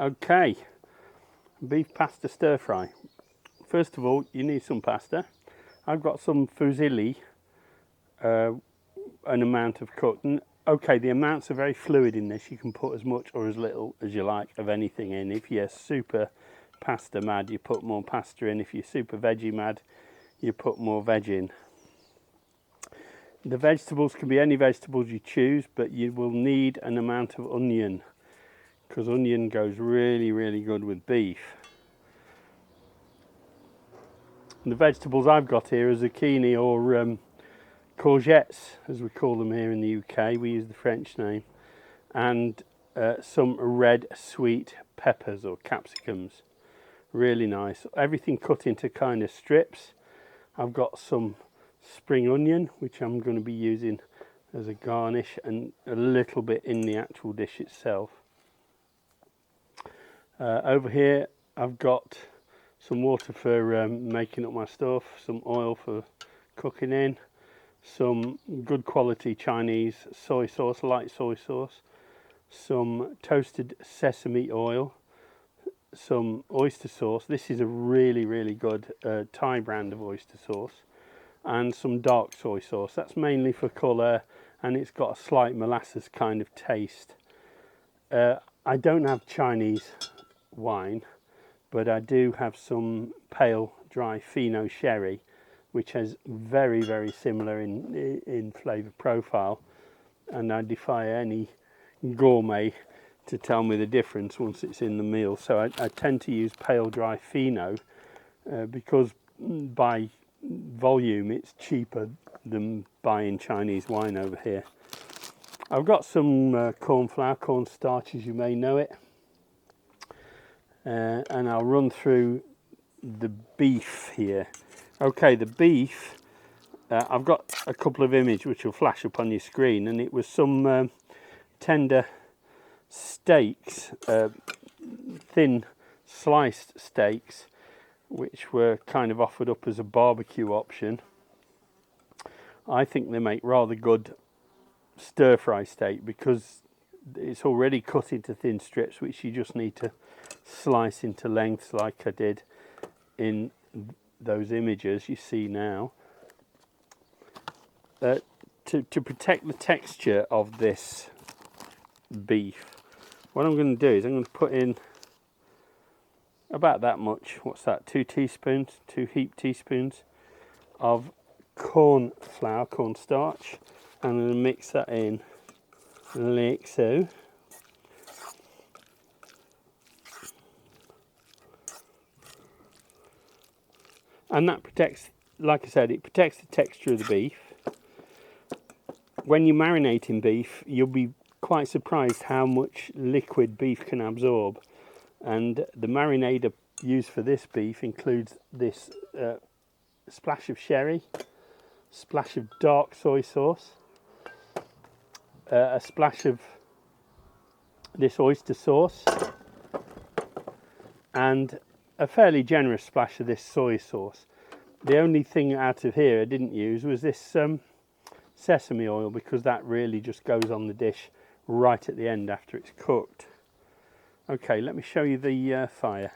Okay, beef pasta stir fry. First of all, you need some pasta. I've got some fusilli, an amount of cooked. Okay, the amounts are very fluid in this. You can put as much or as little as you like of anything in. If you're super pasta mad, you put more pasta in. If you're super veggie mad, you put more veg in. The vegetables can be any vegetables you choose, but you will need an amount of onion, because onion goes really, really good with beef. And the vegetables I've got here are zucchini or courgettes, as we call them here in the UK. We use the French name. And some red sweet peppers or capsicums. Really nice. Everything cut into kind of strips. I've got some spring onion, which I'm going to be using as a garnish, and a little bit in the actual dish itself. Over here I've got some water for making up my stuff, some oil for cooking in, some good quality Chinese soy sauce, light soy sauce, some toasted sesame oil, some oyster sauce. This is a really, really good Thai brand of oyster sauce, and some dark soy sauce. That's mainly for colour, and it's got a slight molasses kind of taste. I don't have Chinese wine, but I do have some pale dry Fino sherry, which is very, very similar in flavour profile, and I defy any gourmet to tell me the difference once it's in the meal. So I tend to use pale dry Fino because by volume it's cheaper than buying Chinese wine over here. I've got some corn flour, corn starch, as you may know it. And I'll run through the beef here. Okay, the beef, I've got a couple of images which will flash up on your screen, and it was some tender steaks, thin sliced steaks, which were kind of offered up as a barbecue option. I think they make rather good stir fry steak because it's already cut into thin strips, which you just need to slice into lengths like I did in those images you see now. To protect the texture of this beef, what I'm going to do is I'm going to put in about that much, what's that, 2 teaspoons, 2 heaped teaspoons of corn flour, corn starch. I'm going to mix that in like so. And that protects, like I said, it protects the texture of the beef. When you're marinating beef, you'll be quite surprised how much liquid beef can absorb. And the marinade I use for this beef includes this splash of sherry, splash of dark soy sauce, a splash of this oyster sauce, and a fairly generous splash of this soy sauce. The only thing out of here I didn't use was this sesame oil, because that really just goes on the dish right at the end after it's cooked. Okay, let me show you the fire.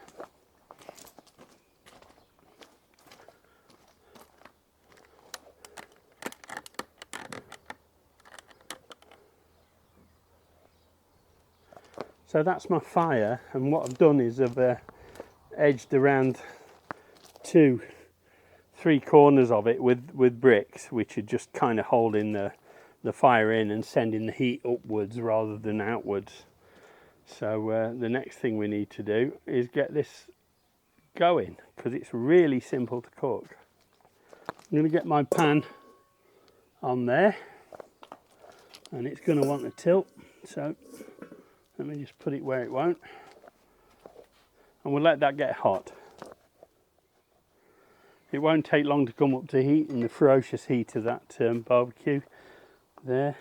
So that's my fire, and what I've done is I've edged around 2-3 corners of it with bricks, which are just kind of holding the fire in and sending the heat upwards rather than outwards. So the next thing we need to do is get this going, because it's really simple to cook. I'm going to get my pan on there, and it's going to want to tilt, so let me just put it where it won't, and we'll let that get hot. It won't take long to come up to heat in the ferocious heat of that barbecue there.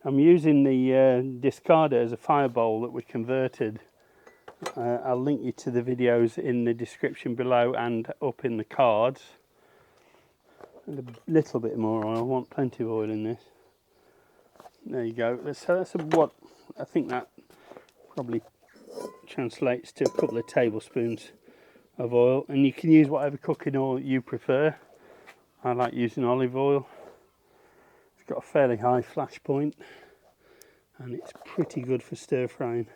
I'm using the discarder as a fire bowl that we converted. I'll link you to the videos in the description below and up in the cards. And a little bit more oil, I want plenty of oil in this. There you go. So that's what I think that probably translates to a couple of tablespoons of oil, and you can use whatever cooking oil you prefer. I like using olive oil. It's got a fairly high flash point and it's pretty good for stir frying.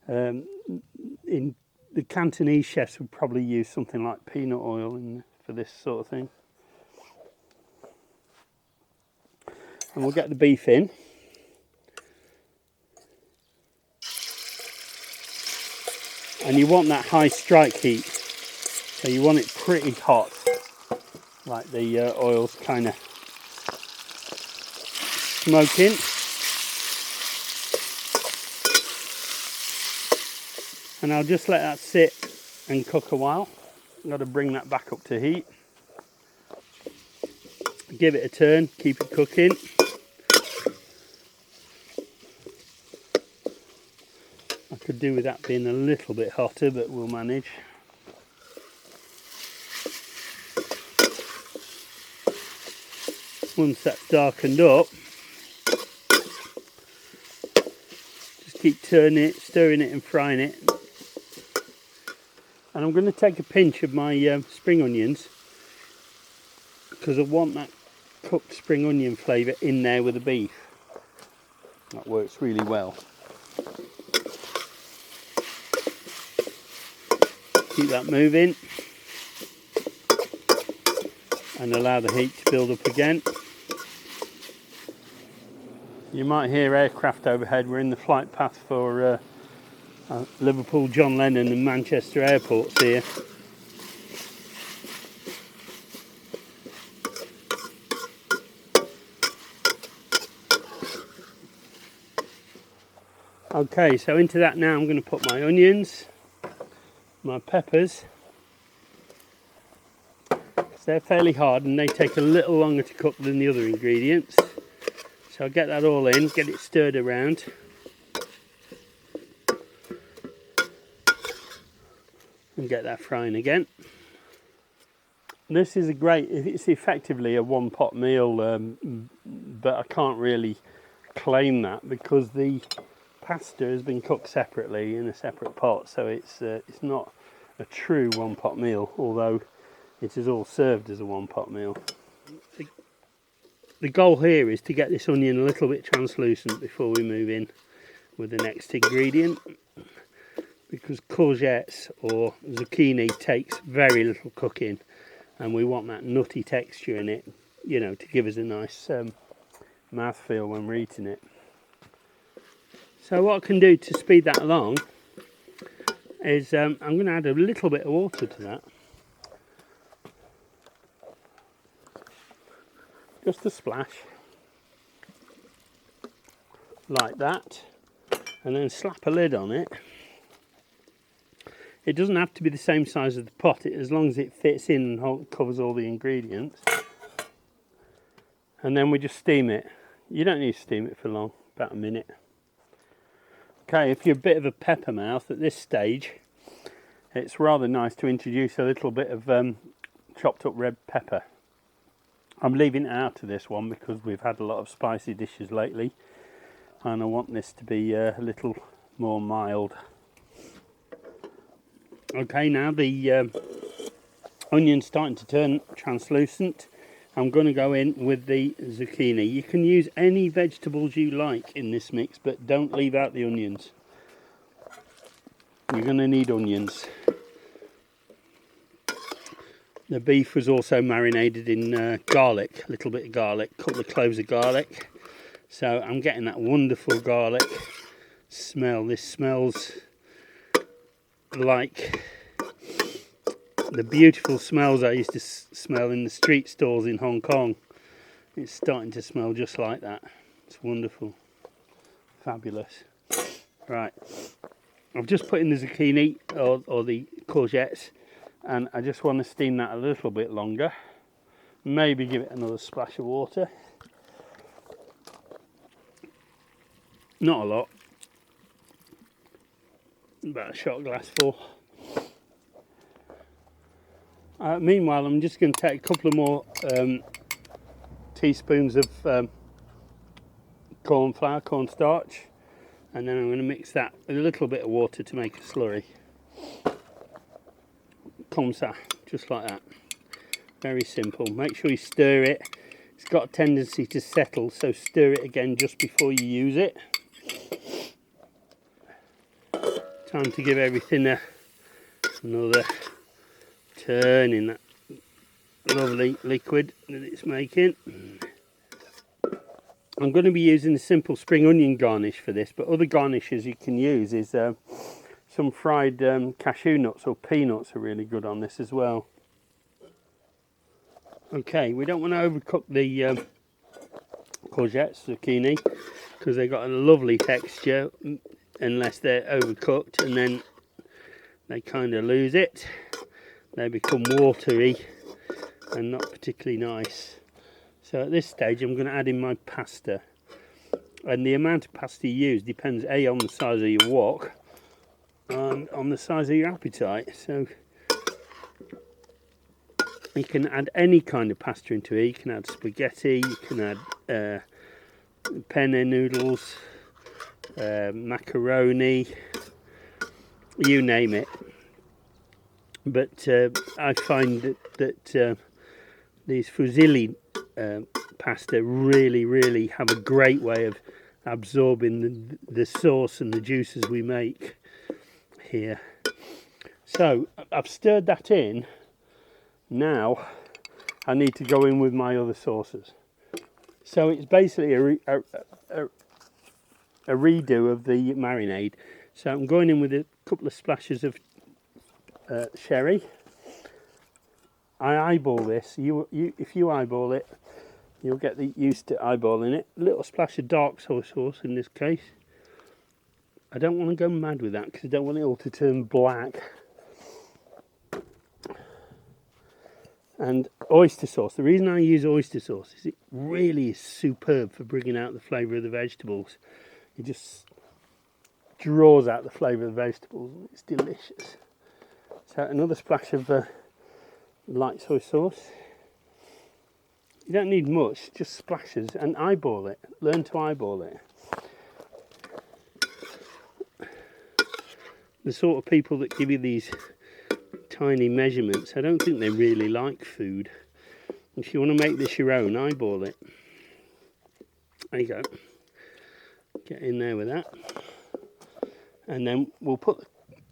In the Cantonese chefs would probably use something like peanut oil for this sort of thing. And we'll get the beef in. And you want that high strike heat, so you want it pretty hot, like the oil's kind of smoking. And I'll just let that sit and cook a while. I've got to bring that back up to heat. Give it a turn, keep it cooking. I could do with that being a little bit hotter, but we'll manage. Once that's darkened up, just keep turning it, stirring it and frying it. And I'm going to take a pinch of my spring onions, because I want that cooked spring onion flavour in there with the beef. That works really well. Keep that moving and allow the heat to build up again. You might hear aircraft overhead. We're in the flight path for Liverpool, John Lennon and Manchester airports here. Okay, so into that now I'm going to put my onions, my peppers. So they're fairly hard and they take a little longer to cook than the other ingredients. So I'll get that all in, get it stirred around. And get that frying again. This is it's effectively a one pot meal, but I can't really claim that because the pasta has been cooked separately in a separate pot, so it's not a true one pot meal, although it is all served as a one pot meal. The goal here is to get this onion a little bit translucent before we move in with the next ingredient, because courgettes or zucchini takes very little cooking and we want that nutty texture in it, you know, to give us a nice mouthfeel when we're eating it. So what I can do to speed that along is I'm going to add a little bit of water to that. Just a splash. Like that. And then slap a lid on it. It doesn't have to be the same size as the pot, as long as it fits in and covers all the ingredients. And then we just steam it. You don't need to steam it for long, about a minute. Okay, if you're a bit of a pepper mouth at this stage, it's rather nice to introduce a little bit of chopped up red pepper. I'm leaving it out of this one because we've had a lot of spicy dishes lately and I want this to be a little more mild. Okay, now the onion's starting to turn translucent. I'm going to go in with the zucchini. You can use any vegetables you like in this mix, but don't leave out the onions. You're going to need onions. The beef was also marinated in garlic, a little bit of garlic, a couple of cloves of garlic. So I'm getting that wonderful garlic smell. This smells like the beautiful smells I used to smell in the street stalls in Hong Kong. It's starting to smell just like that. It's wonderful. Fabulous. Right. I've just put in the zucchini or the courgettes, and I just want to steam that a little bit longer. Maybe give it another splash of water. Not a lot. About a shot glass full. Meanwhile, I'm just going to take a couple of more teaspoons of cornstarch, And then I'm going to mix that with a little bit of water to make a slurry. Comme ça, just like that. Very simple. Make sure you stir it. It's got a tendency to settle, so stir it again just before you use it. Time to give everything another turn in that lovely liquid that it's making. I'm going to be using a simple spring onion garnish for this, but other garnishes you can use is some fried cashew nuts or peanuts are really good on this as well. Okay, we don't want to overcook the courgettes, zucchini, because they've got a lovely texture unless they're overcooked, and then they kind of lose it. They become watery and not particularly nice. So at this stage I'm going to add in my pasta, and the amount of pasta you use depends on the size of your wok and on the size of your appetite. So you can add any kind of pasta into it. You can add spaghetti, you can add penne noodles, macaroni, you name it. But I find that these fusilli pasta really have a great way of absorbing the sauce and the juices we make here. So I've stirred that in. Now I need to go in with my other sauces. So it's basically a redo of the marinade. So I'm going in with a couple of splashes of sherry. I eyeball this. If you eyeball it, you'll get used to eyeballing it. A little splash of dark soy sauce in this case. I don't want to go mad with that because I don't want it all to turn black. And oyster sauce. The reason I use oyster sauce is it really is superb for bringing out the flavour of the vegetables. It just draws out the flavour of the vegetables and it's delicious. So another splash of light soy sauce. You don't need much, just splashes, and eyeball it. Learn to eyeball it. The sort of people that give you these tiny measurements, I don't think they really like food. If you want to make this your own, eyeball it. There you go. Get in there with that. And then we'll put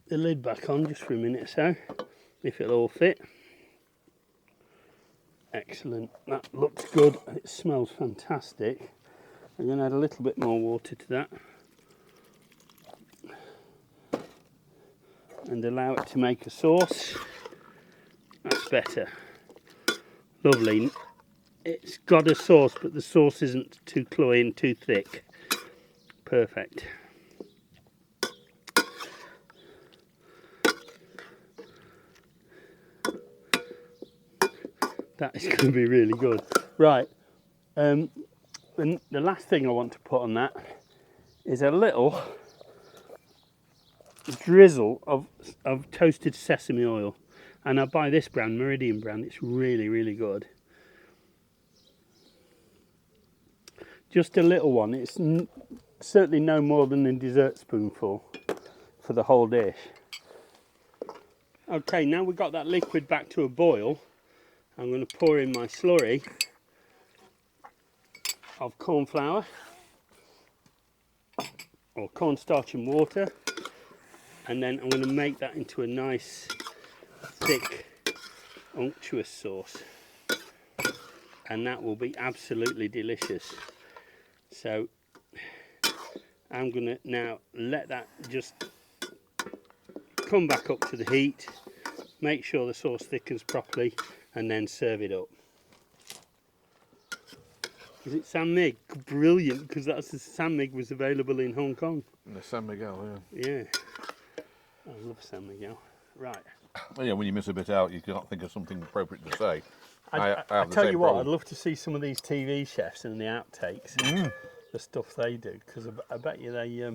the lid back on just for a minute or so, if it'll all fit. Excellent. That looks good and it smells fantastic. I'm going to add a little bit more water to that. And allow it to make a sauce. That's better. Lovely. It's got a sauce, but the sauce isn't too cloying and too thick. Perfect. That is going to be really good. Right. And the last thing I want to put on that is a little drizzle of toasted sesame oil, and I buy this brand, Meridian brand. It's really good. Just a little one. It's certainly no more than a dessert spoonful for the whole dish. Okay, now we've got that liquid back to a boil, I'm going to pour in my slurry of corn flour or cornstarch and water, and then I'm going to make that into a nice thick unctuous sauce, and that will be absolutely delicious. So I'm going to now let that just come back up to the heat, make sure the sauce thickens properly, and then serve it up. Is it San Mig? Brilliant, because that's the San Mig was available in Hong Kong. The San Miguel, yeah. Yeah, I love San Miguel. Right. Well, yeah, when you miss a bit out, you can't think of something appropriate to say. I tell you what, I'd love to see some of these TV chefs and the outtakes, the stuff they do, because I bet you they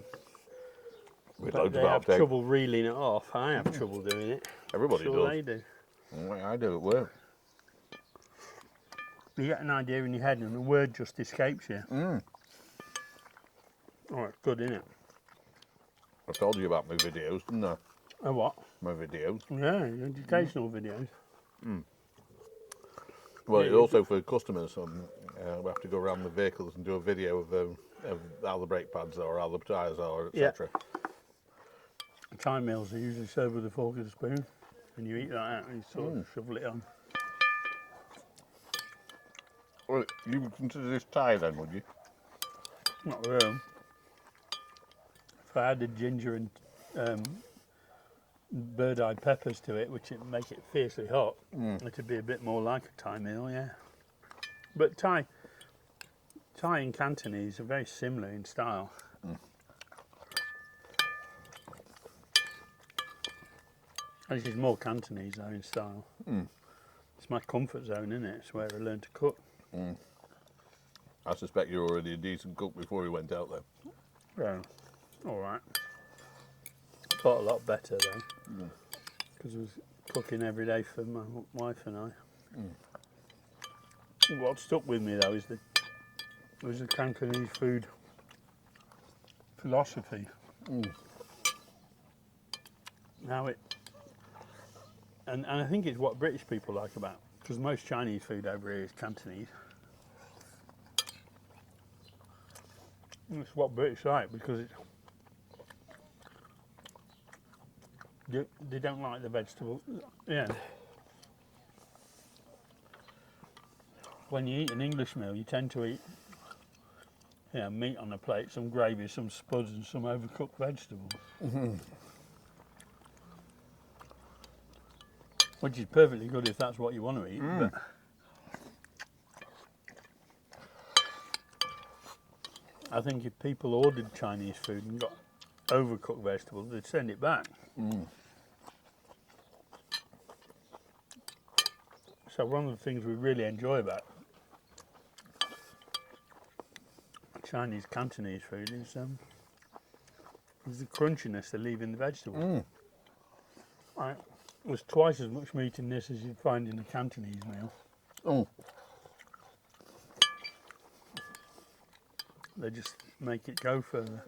have trouble reeling it off. I have trouble doing it. Everybody does. They do. Well, I do at work. You get an idea in your head and the word just escapes you. Oh, it's good, isn't it? I told you about my videos, didn't I? A what? My videos. Yeah, educational videos. Well, Yeah, it's also for customers. We have to go around the vehicles and do a video of how the brake pads are, how the tyres are, etc. Thai meals are usually served with a fork and a spoon, and you eat that out and you sort of shovel it on. Well, you would consider this Thai then, would you? Not really. If I added ginger and bird-eye peppers to it, which would make it fiercely hot, it'd be a bit more like a Thai meal, yeah. But Thai and Cantonese are very similar in style. This is more Cantonese though in style. It's my comfort zone, isn't it? It's where I learned to cook. I suspect you're already a decent cook before you went out there. Yeah, all right. Got a lot better though, because I was cooking every day for my wife and I. What stuck with me though is the Cantonese food philosophy. Now and I think it's what British people like about, because most Chinese food over here is Cantonese. It's what British like, because they don't like the vegetables. Yeah. When you eat an English meal, you tend to eat meat on a plate, some gravy, some spuds, and some overcooked vegetables. Which is perfectly good if that's what you want to eat. But I think if people ordered Chinese food and got overcooked vegetables, they'd send it back. So one of the things we really enjoy about Chinese Cantonese food is the crunchiness they leave in the vegetables. There's twice as much meat in this as you'd find in a Cantonese meal. They just make it go further.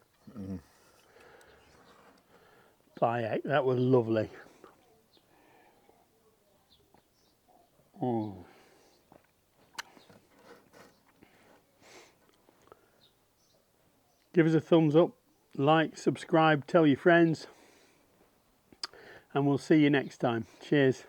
Pie, that was lovely. Give us a thumbs up, like, subscribe, tell your friends, and we'll see you next time. Cheers.